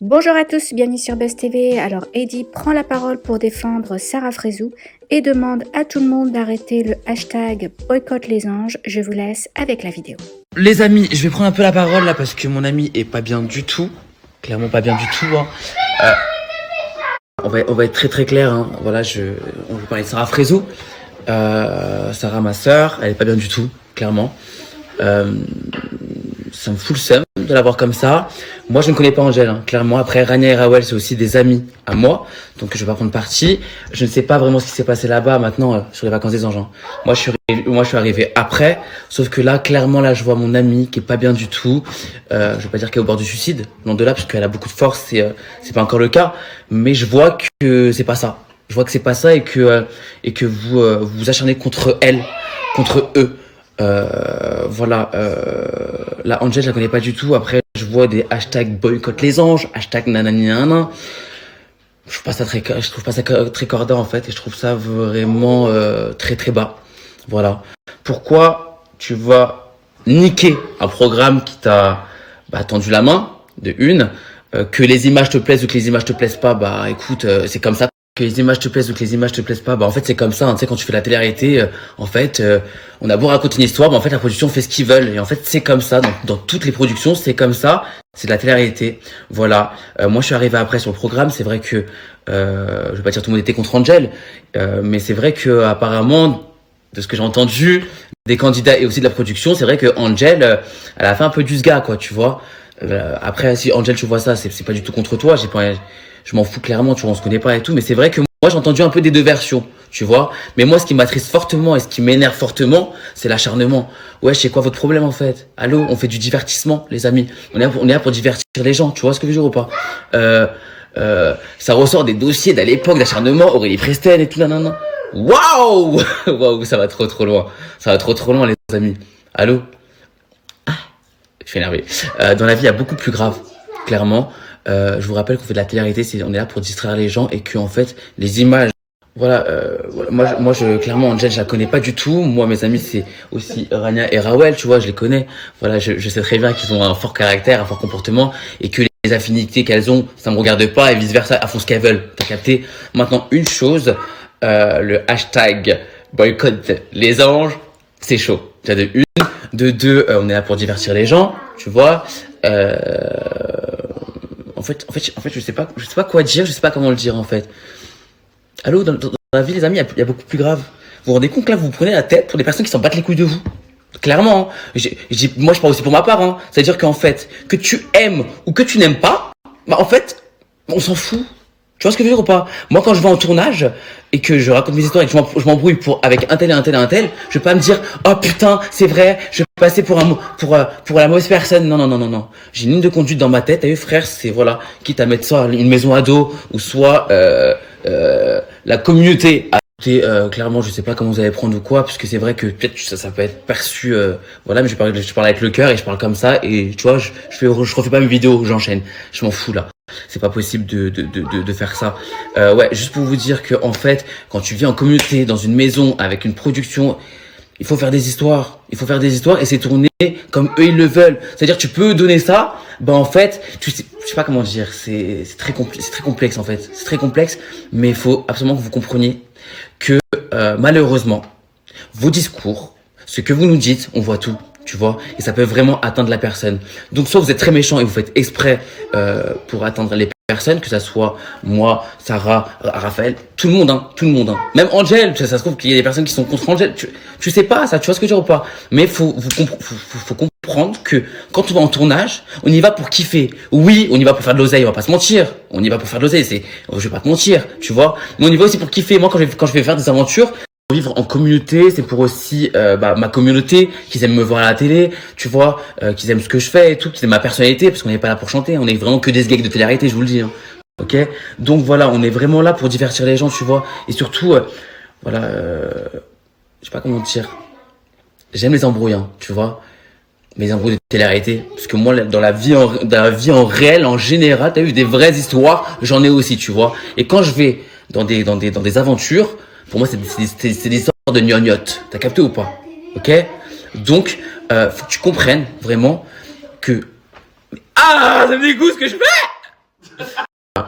Bonjour à tous, bienvenue sur Buzz TV. Alors Eddie prend la parole pour défendre Sarah Frézou et demande à tout le monde d'arrêter le hashtag boycott les anges. Je vous laisse avec la vidéo. Les amis, je vais prendre un peu la parole là parce que mon ami est pas bien du tout. Clairement pas bien du tout. Hein. On va être très clair. Hein. Voilà, on va parler de Sarah Frézou. Sarah, ma sœur, elle est pas bien du tout, clairement. Ça me fout le seum de la voir comme ça. Moi, je ne connais pas Angèle, hein, clairement. Après, Rania et Rawel, c'est aussi des amis à moi, donc je vais pas prendre parti. Je ne sais pas vraiment ce qui s'est passé là-bas maintenant sur les vacances des anges. Hein. Moi, je suis arrivé après, sauf que là, clairement, là, je vois mon amie qui est pas bien du tout. Je vais pas dire qu'elle est au bord du suicide, non de là, parce qu'elle a beaucoup de force, c'est pas encore le cas, mais je vois que c'est pas ça. Je vois que c'est pas ça et que vous vous acharnez contre elle, contre eux. Voilà, la Angel, je la connais pas du tout. Après, je vois des hashtags boycott les anges, hashtag nanani nanana. Je trouve pas ça très corda en fait, et je trouve ça vraiment très bas. Voilà. Pourquoi tu vas niquer un programme qui t'a tendu la main, de une, que les images te plaisent ou que les images te plaisent pas, écoute, c'est comme ça. Que les images te plaisent ou que les images te plaisent pas, en fait c'est comme ça, hein, tu sais, quand tu fais la télé-réalité, en fait on a beau raconter une histoire, en fait la production fait ce qu'ils veulent, et en fait c'est comme ça, dans toutes les productions c'est comme ça, c'est de la télé-réalité. Voilà. Moi je suis arrivé après sur le programme, c'est vrai que je vais pas dire tout le monde était contre Angel, mais c'est vrai que apparemment, de ce que j'ai entendu des candidats et aussi de la production, c'est vrai que Angel elle a fait un peu du sga, quoi, tu vois. Après, si Angel tu vois ça, c'est pas du tout contre toi, je m'en fous clairement, tu vois, on se connaît pas et tout, mais c'est vrai que moi j'ai entendu un peu des deux versions, tu vois. Mais moi ce qui m'attriste fortement et ce qui m'énerve fortement, c'est l'acharnement. Ouais, c'est quoi votre problème en fait? Allô, on fait du divertissement, les amis. On est là pour divertir les gens, tu vois ce que je veux dire ou pas? Ça ressort des dossiers d'à l'époque d'acharnement, Aurélie Presten et tout, nanana. Waouh. Waouh, ça va trop loin. Ça va trop loin, les amis. Allô? Je suis énervé. Dans la vie, il y a beaucoup plus grave, clairement. Je vous rappelle qu'on fait de la télé-réalité, on est là pour distraire les gens et que en fait les images. Voilà, moi clairement Angel, je la connais pas du tout. Moi, mes amis, c'est aussi Rania et Rawel, tu vois, je les connais. Voilà, je sais très bien qu'ils ont un fort caractère, un fort comportement et que les affinités qu'elles ont, ça me regarde pas et vice versa, elles font ce qu'elles veulent. T'as capté? Maintenant, une chose, le hashtag boycott les anges, c'est chaud. Déjà de une. De deux, on est là pour divertir les gens, tu vois. En fait, je sais pas quoi dire, je sais pas comment le dire en fait. Allô, dans la vie, les amis, il y a beaucoup plus grave. Vous vous rendez compte que là, vous vous prenez la tête pour des personnes qui s'en battent les couilles de vous. Clairement, hein. Moi, je parle aussi pour ma part. Hein. C'est-à-dire qu'en fait, que tu aimes ou que tu n'aimes pas, en fait, on s'en fout. Tu vois ce que je veux dire ou pas? Moi, quand je vais en tournage et que je raconte mes histoires et que je m'embrouille avec un tel et un tel et un tel, je vais pas me dire oh putain c'est vrai, je vais passer pour la mauvaise personne. Non. J'ai une ligne de conduite dans ma tête. T'as vu frère, c'est voilà, quitte à mettre soit une maison ado ou soit la communauté. Clairement, je sais pas comment vous allez prendre ou quoi, parce que c'est vrai que peut-être ça peut être perçu, voilà, mais je parle avec le cœur et je parle comme ça et tu vois, je refais pas mes vidéos, j'enchaîne, je m'en fous là. C'est pas possible de faire ça. Ouais, juste pour vous dire que en fait, quand tu vis en communauté, dans une maison, avec une production, il faut faire des histoires. Il faut faire des histoires et c'est tourné comme eux ils le veulent. C'est-à-dire tu peux donner ça, en fait, je sais pas comment dire, c'est très complexe en fait. C'est très complexe, mais il faut absolument que vous compreniez que malheureusement, vos discours, ce que vous nous dites, on voit tout. Tu vois, et ça peut vraiment atteindre la personne. Donc soit vous êtes très méchant et vous faites exprès pour atteindre les personnes, que ça soit moi, Sarah, Raphaël, tout le monde, hein. Même Angel, ça se trouve qu'il y a des personnes qui sont contre Angel. Tu sais pas ça, tu vois ce que je veux dire ou pas? Mais faut comprendre que quand on va en tournage, on y va pour kiffer. Oui, on y va pour faire de l'oseille, on va pas se mentir. On y va pour faire de l'oseille, je vais pas te mentir, tu vois. Mais on y va aussi pour kiffer. Moi, quand je vais faire des aventures, vivre en communauté, c'est pour aussi ma communauté, qu'ils aiment me voir à la télé, tu vois, qu'ils aiment ce que je fais et tout, qu'ils aiment ma personnalité, parce qu'on n'est pas là pour chanter, on est vraiment que des gags de télé-réalité, je vous le dis, hein. Ok? Donc voilà, on est vraiment là pour divertir les gens, tu vois, et surtout, voilà, je sais pas comment dire, j'aime les embrouilles, hein, tu vois, mais les embrouilles de télé-réalité, parce que moi, dans la vie en réel, en général, t'as vu des vraies histoires, j'en ai aussi, tu vois, et quand je vais dans des aventures, pour moi, c'est des sortes de gnognottes. T'as capté ou pas? Ok? Donc, faut que tu comprennes vraiment que... Ah, ça me dégoûte ce que je fais!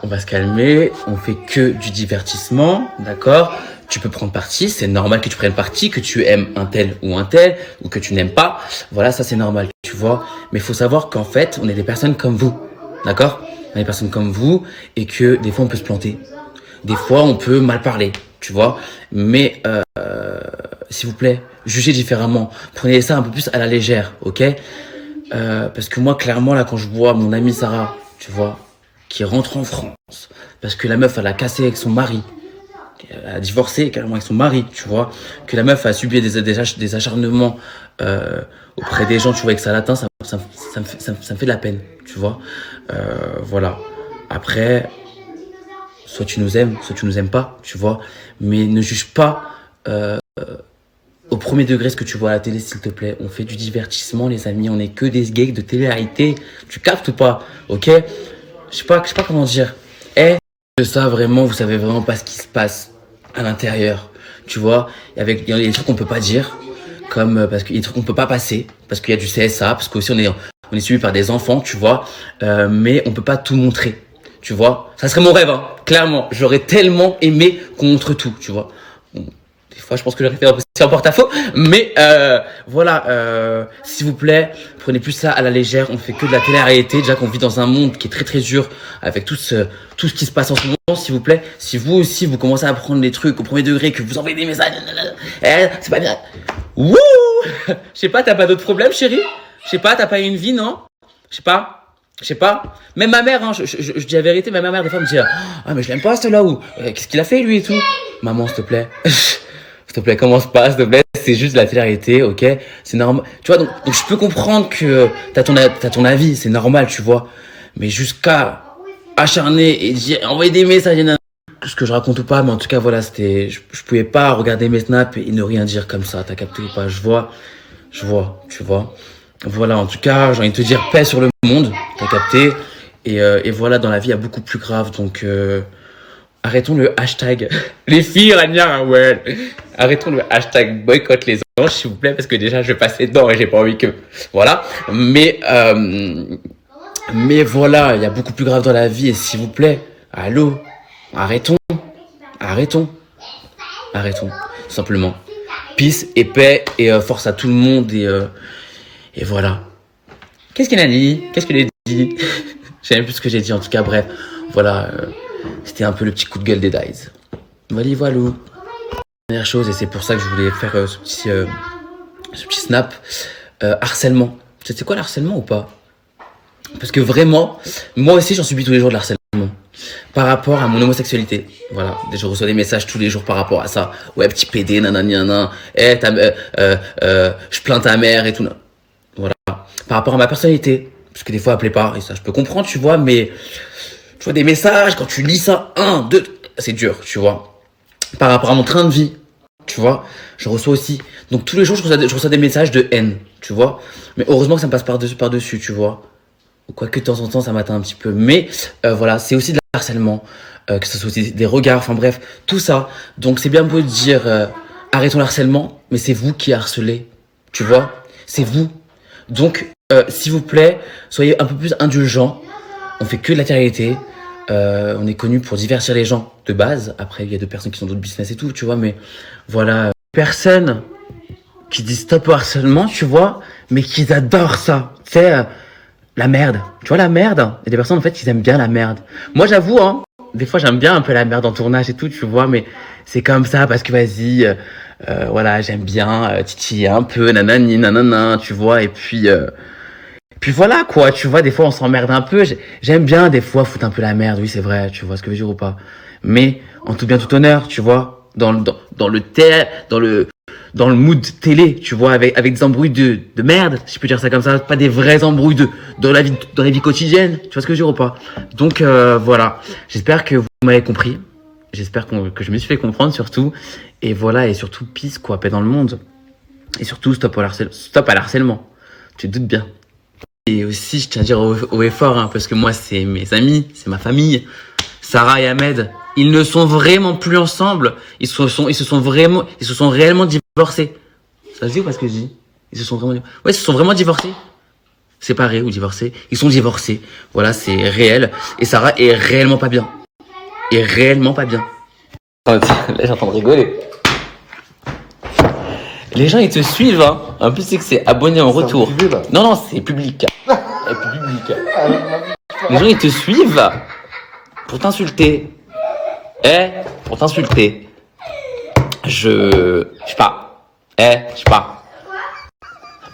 on va se calmer, on fait que du divertissement, d'accord? Tu peux prendre parti, c'est normal que tu prennes parti, que tu aimes un tel, ou que tu n'aimes pas. Voilà, ça c'est normal, tu vois. Mais il faut savoir qu'en fait, on est des personnes comme vous, d'accord? On est des personnes comme vous et que des fois on peut se planter. Des fois on peut mal parler, tu vois. Mais s'il vous plaît, jugez différemment. Prenez ça un peu plus à la légère, ok? Parce que moi, clairement, là, quand je vois mon amie Sarah, tu vois, qui rentre en France, parce que la meuf, elle a cassé avec son mari, elle a divorcé carrément avec son mari, tu vois, que la meuf a subi des acharnements auprès des gens, tu vois, avec sa latin, ça me fait de la peine, tu vois. Voilà. Après, soit tu nous aimes, soit tu nous aimes pas, tu vois, mais ne juge pas au premier degré ce que tu vois à la télé, s'il te plaît. On fait du divertissement, les amis, on est que des geeks de télé-réalité. Tu captes ou pas? Ok? Je sais pas comment dire. De ça, vraiment, vous savez vraiment pas ce qui se passe à l'intérieur. Tu vois, il y a des trucs qu'on peut pas dire, comme parce qu'il y a des trucs qu'on peut pas passer, parce qu'il y a du CSA, parce qu'aussi on est suivi par des enfants, tu vois, mais on peut pas tout montrer, tu vois. Ça serait mon rêve, hein, clairement. J'aurais tellement aimé qu'on montre tout, tu vois. Bon, des fois, je pense que j'aurais fait un peu en porte-à-faux, mais voilà, s'il vous plaît, prenez plus ça à la légère. On fait que de la télé-réalité, déjà qu'on vit dans un monde qui est très très dur, avec tout ce qui se passe en ce moment. S'il vous plaît, si vous aussi vous commencez à prendre les trucs au premier degré, que vous envoyez des messages, c'est pas bien. Wouh! Je sais pas, t'as pas d'autres problèmes, chérie? Je sais pas, t'as pas une vie, non? Je sais pas. Même ma mère, hein, je dis la vérité, mais ma mère des fois me dit ah mais je l'aime pas celui-là ou qu'est-ce qu'il a fait lui et tout. Maman, s'il te plaît. S'il te plaît, commence pas, s'il te plaît. C'est juste la télé-réalité, ok? C'est normal. Tu vois, donc je peux comprendre que t'as ton avis, c'est normal, tu vois. Mais jusqu'à acharner et dire, envoyer des messages, ce que je raconte ou pas, mais en tout cas, voilà, je pouvais pas regarder mes snaps et ne rien dire comme ça, t'as capté ou pas? Je vois, tu vois. Voilà, en tout cas, j'ai envie de te dire paix sur le monde, t'as capté? Et voilà, dans la vie, il y a beaucoup plus grave, donc arrêtons le hashtag. Les filles, Rania, ouais. Arrêtons le hashtag boycott les anges, s'il vous plaît, parce que déjà, je vais passer dedans et j'ai pas envie que. Voilà. Mais voilà, il y a beaucoup plus grave dans la vie et s'il vous plaît, allô, arrêtons, tout simplement. Peace et paix et force à tout le monde et voilà. Qu'est-ce qu'elle a dit? Qu'est-ce qu'elle a dit? Je sais même plus ce que j'ai dit, en tout cas, bref. Voilà, c'était un peu le petit coup de gueule des Dies. Voilà. Dernière chose, et c'est pour ça que je voulais faire ce petit snap. Harcèlement. Tu sais, c'est quoi le harcèlement ou pas? Parce que vraiment, moi aussi, j'en subis tous les jours de l'harcèlement. Par rapport à mon homosexualité. Voilà. Je reçois des messages tous les jours par rapport à ça. Ouais, petit PD, nanana. Je plains ta mère et tout. Voilà. Par rapport à ma personnalité. Parce que des fois, elle plaît pas. Et ça, je peux comprendre, tu vois. Mais tu vois des messages, quand tu lis ça, c'est dur, tu vois. Par rapport à mon train de vie, tu vois. Je reçois aussi. Donc tous les jours, je reçois des messages de haine, tu vois. Mais heureusement que ça me passe par-dessus, tu vois. Quoique de temps en temps, ça m'atteint un petit peu. Mais voilà, c'est aussi de l'harcèlement, que ce soit aussi des regards, enfin bref, tout ça. Donc c'est bien beau de dire arrêtons le harcèlement, mais c'est vous qui harcelez, tu vois. C'est vous. Donc, s'il vous plaît, soyez un peu plus indulgents. On fait que de la télé-réalité. On est connu pour divertir les gens de base. Après, il y a d'autres personnes qui sont d'autres business et tout, tu vois. Mais voilà, personne qui dit stop au harcèlement, tu vois, mais qui adorent ça. C'est la merde. Tu vois la merde? Il y a des personnes en fait qui aiment bien la merde. Moi j'avoue, hein, des fois j'aime bien un peu la merde en tournage et tout, tu vois, mais c'est comme ça parce que vas-y, voilà, j'aime bien titiller un peu, nanani, nanana, tu vois, et puis voilà quoi, tu vois, des fois on s'emmerde un peu. J'aime bien des fois foutre un peu la merde, oui c'est vrai, tu vois ce que je veux dire ou pas. Mais en tout bien tout honneur, tu vois, dans le mood télé, tu vois, avec des embrouilles de merde, si je peux dire ça comme ça, pas des vraies embrouilles dans la vie quotidienne, tu vois ce que je veux dire ou pas? Donc voilà, j'espère que vous m'avez compris, j'espère que je me suis fait comprendre surtout, et voilà, et surtout peace quoi, paix dans le monde, et surtout stop à l'harcèlement, tu te doutes bien. Et aussi, je tiens à dire haut et fort, hein, parce que moi c'est mes amis, c'est ma famille, Sarah et Ahmed, ils ne sont vraiment plus ensemble. Ils se sont réellement divorcés. Ça se dit ou pas ce que je dis? Ils se sont vraiment divorcés. Séparés ou divorcés. Ils sont divorcés. Voilà, c'est réel. Et Sarah est réellement pas bien. est réellement pas bien. Là, j'entends de rigoler. Les gens, ils te suivent, hein. En plus, c'est que c'est abonné en retour. Privé, là. Non, c'est public. Public. Les gens, ils te suivent pour t'insulter. Pour t'insulter. Je sais pas. Je sais pas.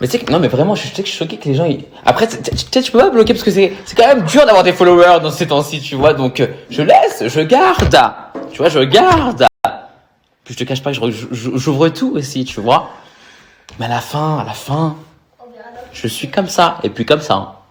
Mais tu sais que, non, mais vraiment, je sais que je suis choqué que les gens, après, tu peux pas bloquer parce que c'est quand même dur d'avoir des followers dans ces temps-ci, tu vois. Donc, je laisse, je garde. Tu vois, je garde. Puis je te cache pas que j'ouvre tout aussi, tu vois. Mais à la fin, je suis comme ça. Et puis comme ça.